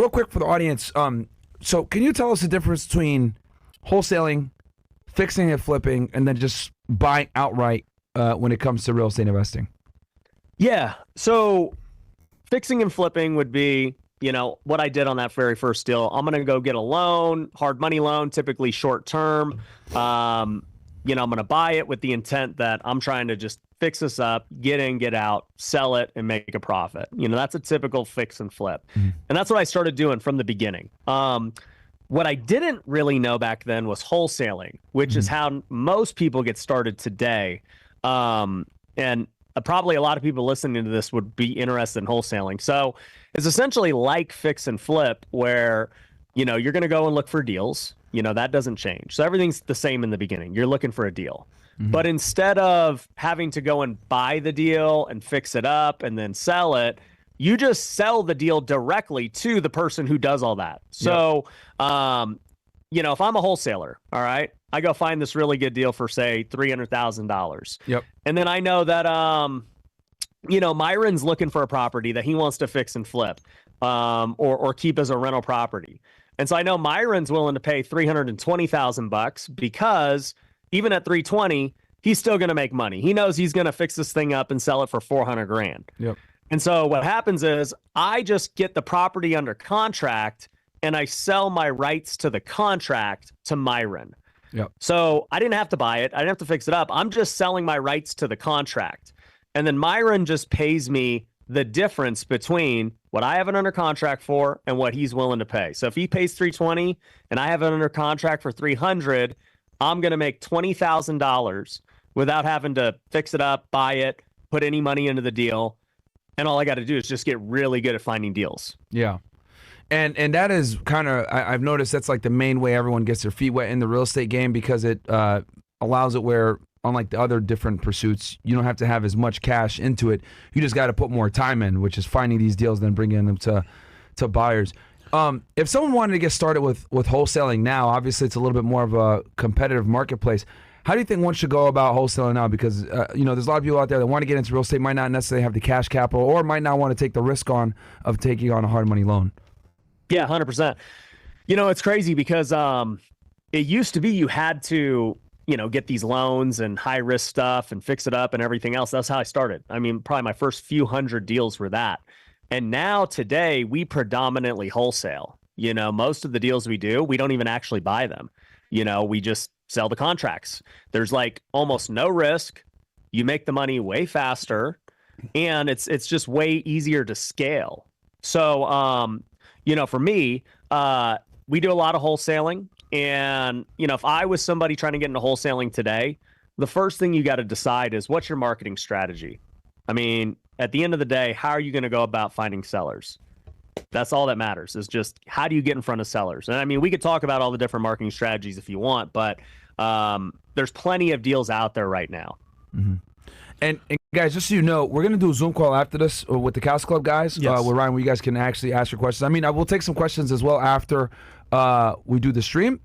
real quick for the audience. So can you tell us the difference between wholesaling, fixing and flipping, and then just buying outright when it comes to real estate investing? Yeah. So fixing and flipping would be, what I did on that very first deal. I'm going to go get a loan, hard money loan, typically short term. I'm going to buy it with the intent that I'm trying to just fix this up, get in, get out, sell it, and make a profit. That's a typical fix and flip. And that's what I started doing from the beginning. What I didn't really know back then was wholesaling, which is how most people get started today. And probably a lot of people listening to this would be interested in wholesaling. So it's essentially like fix and flip where, you're going to go and look for deals. That doesn't change. So everything's the same in the beginning. You're looking for a deal. But instead of having to go and buy the deal and fix it up and then sell it, you just sell the deal directly to the person who does all that. So, if I'm a wholesaler, all right, I go find this really good deal for, say, $300,000. Yep. And then I know that, Myron's looking for a property that he wants to fix and flip or keep as a rental property. And so I know Myron's willing to pay $320,000 because even at 320, he's still going to make money. He knows he's going to fix this thing up and sell it for $400,000. Yep. And so what happens is I just get the property under contract and I sell my rights to the contract to Myron. Yep. So I didn't have to buy it. I didn't have to fix it up. I'm just selling my rights to the contract. And then Myron just pays me the difference between what I have it under contract for and what he's willing to pay. So if he pays $320 and I have it under contract for $300, I'm going to make $20,000 without having to fix it up, buy it, put any money into the deal. And all I got to do is just get really good at finding deals. Yeah. And that is kind of, I've noticed that's like the main way everyone gets their feet wet in the real estate game, because it allows it where, unlike the other different pursuits, you don't have to have as much cash into it. You just got to put more time in, which is finding these deals, then bringing them to buyers. If someone wanted to get started with wholesaling now, obviously it's a little bit more of a competitive marketplace. How do you think one should go about wholesaling now? Because, there's a lot of people out there that want to get into real estate, might not necessarily have the cash capital, or might not want to take the risk of taking on a hard money loan. Yeah, 100%. It's crazy because it used to be you had to, get these loans and high risk stuff and fix it up and everything else. That's how I started. I mean, probably my first few hundred deals were that. And now today we predominantly wholesale. Most of the deals we do, we don't even actually buy them. We just sell the contracts. There's like almost no risk. You make the money way faster, and it's just way easier to scale. So, for me, we do a lot of wholesaling. And, if I was somebody trying to get into wholesaling today, the first thing you got to decide is, what's your marketing strategy? I mean, at the end of the day, how are you going to go about finding sellers? That's all that matters, is just how do you get in front of sellers? And I mean, we could talk about all the different marketing strategies if you want, but there's plenty of deals out there right now. Mm-hmm. And guys, just so you know, we're going to do a Zoom call after this with the CastleClub guys, with Ryan, where you guys can actually ask your questions. I mean, I will take some questions as well after we do the stream.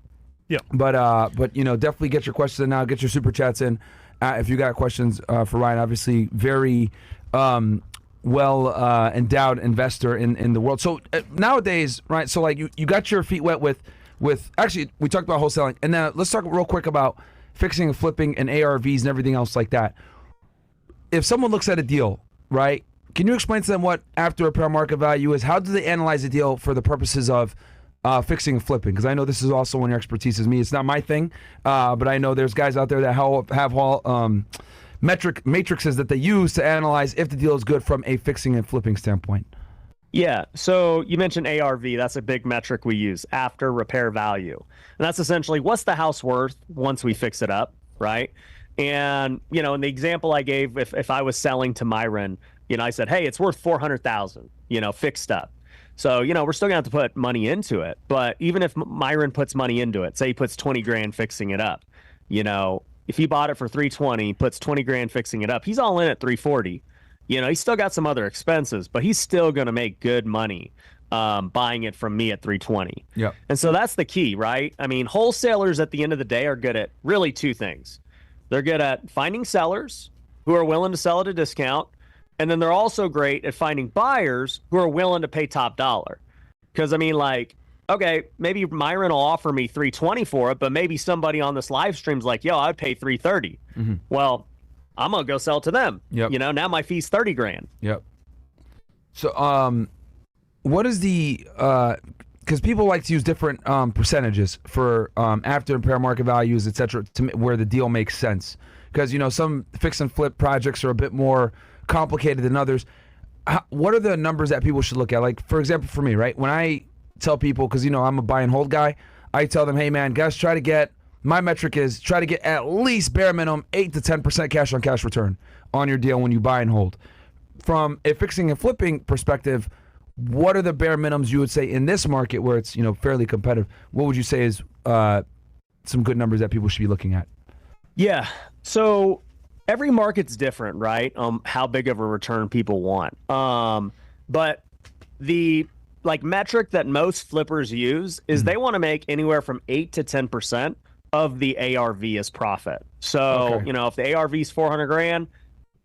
Yeah. But definitely get your questions in now. Get your super chats in if you got questions for Ryan. Obviously, very well endowed investor in the world. So nowadays, right? So like you got your feet wet with actually we talked about wholesaling, and now let's talk real quick about fixing and flipping and ARVs and everything else like that. If someone looks at a deal, right, can you explain to them what after repair market value is? How do they analyze a deal for the purposes of fixing and flipping? Because I know this is also one of your expertise as me. It's not my thing, but I know there's guys out there that have matrices that they use to analyze if the deal is good from a fixing and flipping standpoint. Yeah, so you mentioned ARV. That's a big metric we use, after repair value. And that's essentially what's the house worth once we fix it up, right? And, in the example I gave, if I was selling to Myron, I said, hey, it's worth $400,000, fixed up. So, we're still gonna have to put money into it. But even if Myron puts money into it, say he puts 20 grand fixing it up, if he bought it for 320, puts 20 grand fixing it up, he's all in at 340. He's still got some other expenses, but he's still gonna make good money buying it from me at 320. Yeah. And so that's the key, right? I mean, wholesalers at the end of the day are good at really two things. They're good at finding sellers who are willing to sell at a discount, and then they're also great at finding buyers who are willing to pay top dollar. Because I mean, like, okay, maybe Myron will offer me 320 for it, but maybe somebody on this live stream's like, yo, I'd pay 330. Well, I'm gonna go sell to them. Yep. You know, now my fee's 30 grand. Yep. So, what is the because people like to use different percentages for after and fair market values, etc., to where the deal makes sense. Because some fix and flip projects are a bit more complicated than others. What are the numbers that people should look at? Like, for example, for me, right? When I tell people, because I'm a buy and hold guy, I tell them, hey man, guys, my metric is try to get at least bare minimum 8 to 10% cash on cash return on your deal when you buy and hold. From a fixing and flipping perspective, what are the bare minimums you would say in this market where it's fairly competitive? What would you say is some good numbers that people should be looking at? Yeah. So every market's different, right? How big of a return people want. But the metric that most flippers use is they want to make anywhere from 8 to 10% of the ARV as profit. So, if the ARV is 400 grand,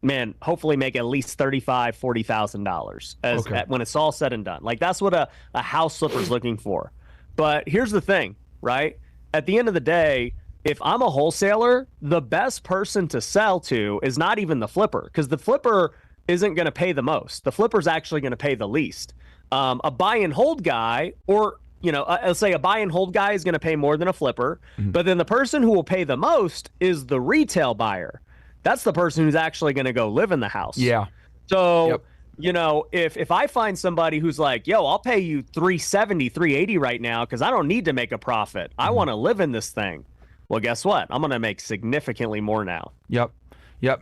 man, hopefully make at least $35,000-$40,000 when it's all said and done. Like, that's what a house flipper's looking for. But here's the thing, right? At the end of the day, if I'm a wholesaler, the best person to sell to is not even the flipper, because the flipper isn't going to pay the most. The flipper's actually going to pay the least. A buy and hold guy, or let's say a buy and hold guy is going to pay more than a flipper, but then the person who will pay the most is the retail buyer. That's the person who's actually going to go live in the house. Yeah. So, if I find somebody who's like, yo, I'll pay you 370, 380 right now because I don't need to make a profit. I want to live in this thing. Well, guess what? I'm going to make significantly more now. Yep.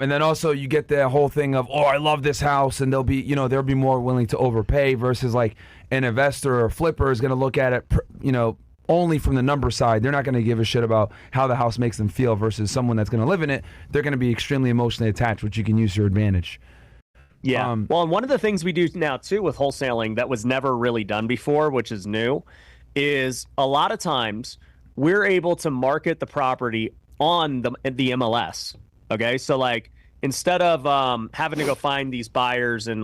And then also you get the whole thing of, I love this house, and they'll be more willing to overpay versus like an investor or flipper is going to look at it, only from the number side. They're not going to give a shit about how the house makes them feel versus someone that's going to live in it. They're going to be extremely emotionally attached, which you can use to your advantage. Yeah. Well, and one of the things we do now too with wholesaling that was never really done before, which is new, is a lot of times we're able to market the property on the MLS. Okay. So like, instead of having to go find these buyers and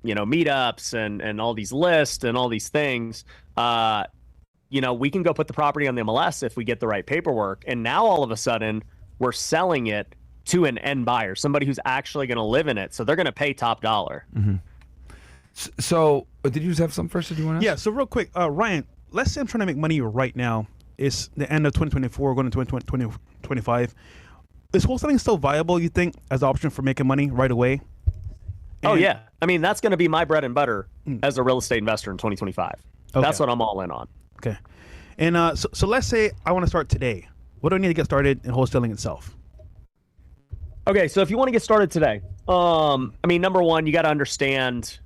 meetups and all these lists and all these things, we can go put the property on the MLS if we get the right paperwork. And now all of a sudden we're selling it to an end buyer, somebody who's actually going to live in it. So they're going to pay top dollar. So did you have something first? Did you want to ask? Yeah. So real quick, Ryan, let's say I'm trying to make money right now. It's the end of 2024, going into 2025. Is wholesaling still viable, you think, as an option for making money right away? Oh, yeah. I mean, that's going to be my bread and butter as a real estate investor in 2025. Okay. That's what I'm all in on. Okay. And so let's say I want to start today. What do I need to get started in wholesaling itself? Okay, so if you want to get started today, number one, you got to understand,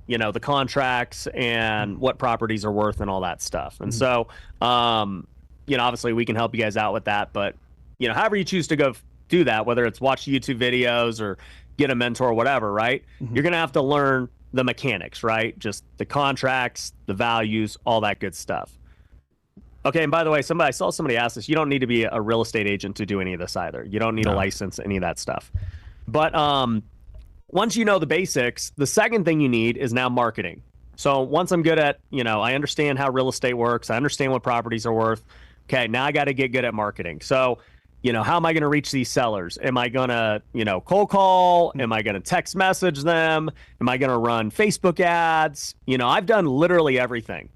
the contracts and what properties are worth and all that stuff. And so, obviously we can help you guys out with that. But, however you choose to go do that, whether it's watch YouTube videos or get a mentor or whatever, right? You're going to have to learn the mechanics, right? Just the contracts, the values, all that good stuff. Okay, and by the way, I saw somebody ask this. You don't need to be a real estate agent to do any of this either. You don't need a license, any of that stuff. But once you know the basics, the second thing you need is now marketing. So once I'm good at, I understand how real estate works. I understand what properties are worth. Okay, now I got to get good at marketing. So, how am I going to reach these sellers? Am I going to, cold call? Am I going to text message them? Am I going to run Facebook ads? I've done literally everything.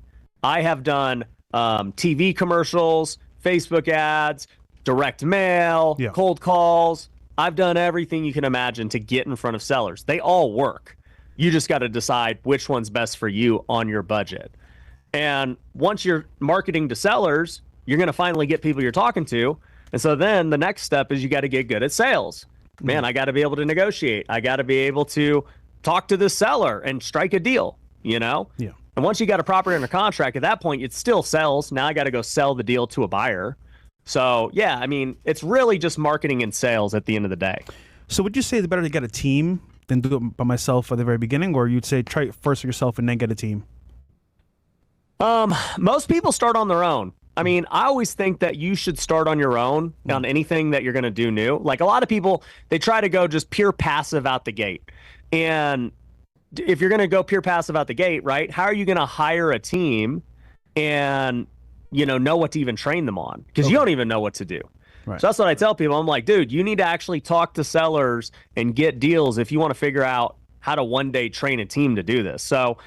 I have done TV commercials, Facebook ads, direct mail, cold calls. I've done everything you can imagine to get in front of sellers. They all work. You just got to decide which one's best for you on your budget. And once you're marketing to sellers, you're going to finally get people you're talking to. And so then the next step is you got to get good at sales. Man, I got to be able to negotiate. I got to be able to talk to the seller and strike a deal, Yeah. And once you got a property under contract, at that point, it still sells. Now I got to go sell the deal to a buyer. So, yeah, it's really just marketing and sales at the end of the day. So would you say it's better to get a team than do it by myself at the very beginning? Or you'd say try it first yourself and then get a team? Most people start on their own. I always think that you should start on your own on anything that you're going to do new. Like a lot of people, they try to go just pure passive out the gate. And if you're going to go pure passive out the gate, right? How are you going to hire a team and, know what to even train them on? Because you don't even know what to do. Right. So that's what I tell people. I'm like, dude, you need to actually talk to sellers and get deals if you want to figure out how to one day train a team to do this. So